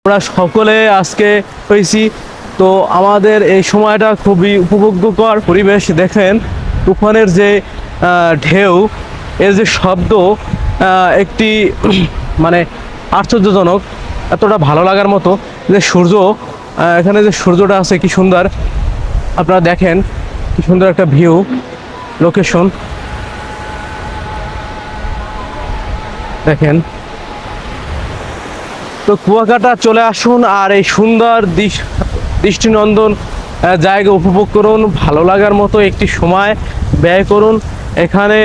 আমরা সকলে আজকে হয়েছি। তো আমাদের এই সময়টা খুবই উপভোগ্যকর পরিবেশ। দেখেন তুফানের যে ঢেউ, এর যে শব্দ, একটি মানে আশ্চর্যজনক, এতটা ভালো লাগার মতো। যে সূর্য, এখানে যে সূর্যটা আছে কি সুন্দর, আপনারা দেখেন কি সুন্দর একটা ভিউ লোকেশন দেখেন। তো কুয়াকাটা চলে আসুন আর এই সুন্দর দৃষ্টিনন্দন জায়গা উপভোগ করুন, ভালো লাগার মতো একটি সময় ব্যয় করুন। এখানে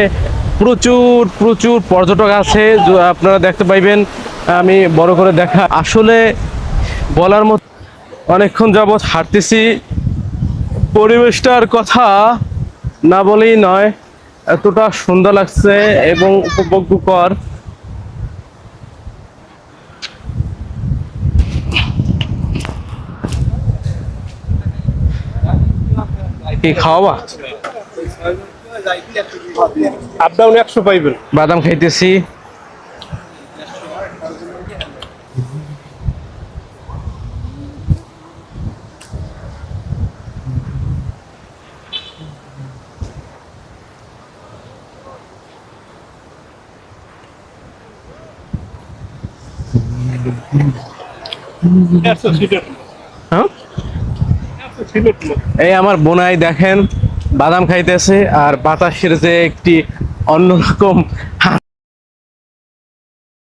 প্রচুর প্রচুর পর্যটক আছে, আপনারা দেখতে পাইবেন। আমি বড় করে দেখা আসলে বলার মতো। অনেকক্ষণ যাবৎ হাঁটতেছি, পরিবেশটার কথা না বলেই নয়, এতটা সুন্দর লাগছে এবং উপভোগ্যকর। কি খাওয়াবা? আপ ডাউন 100 পাইবেন। বাদাম খাইতেছি। হ্যাঁ, এই আমার বোনাই দেখেন বাদাম খাইতেছে আর বাতাসের যে একটি অন্যরকম